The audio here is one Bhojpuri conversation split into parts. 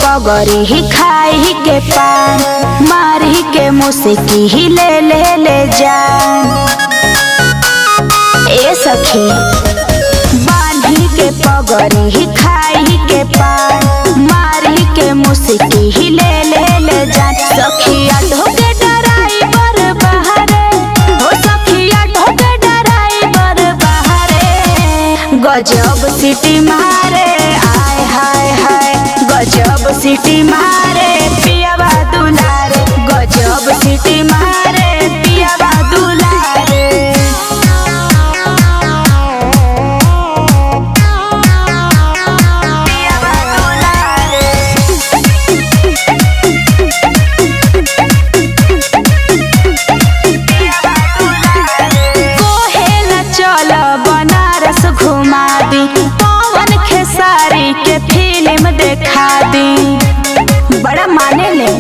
पगड़ी ही खाई के पान मारी के मुस्की ही ले जान। ए सखी बांधी के पगड़ी ही खाई के पान मारी के मुस्की ही ले जान। सखिया ढोके ड्राइवर बहारे हो सखिया ढोके ड्राइवर बहारे गजब सिटी मारे आय हाय हाय गजब सिटी मारे पियावा दुलारे गजब सिटी मारे पियावा दुलारे। कोहेला चल बनारस घुमा दी पवन खेसारी के फिल्म देखा दी बड़ा माने ले।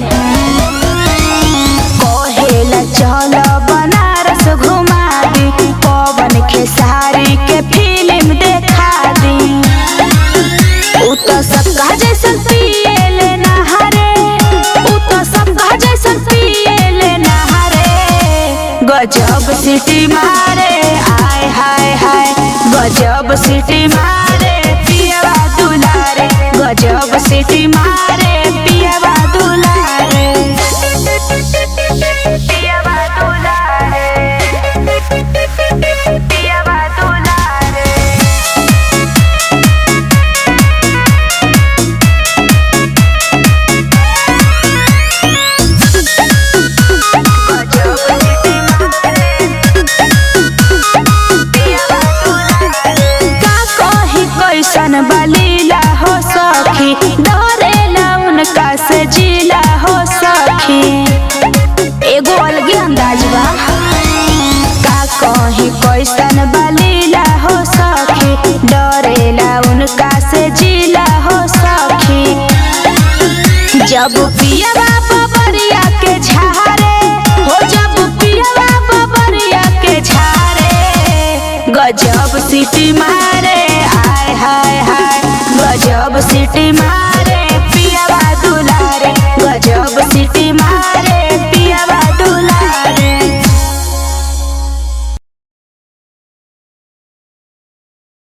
कोहेला चल बनारस घुमा दी पवन खेसारी के फिल्म देखा दी। उ तो सबका जैसन पिएले नहारे उ तो सबका जैसन पिएले नहारे गजब सिटी मारे आय हाय हाय गजब सिटी मारे पियावा दुलारे गजब सिटी मारे पियावा दुलारे पियावा दुलारे पियावा दुलारे। कैसन बलीला हो सखी डरेला उनका से जिला हो सखी एगो अलगे अंदाज बा। का कहीं कैसन बलीला हो सखी डरेला उनका से जिला हो सखी। जब पियावा बबरिया के झारे हो जब पियावा बबरिया के झारे गजब सिटी मारे आय हाय हाय गजब सिटी मारे।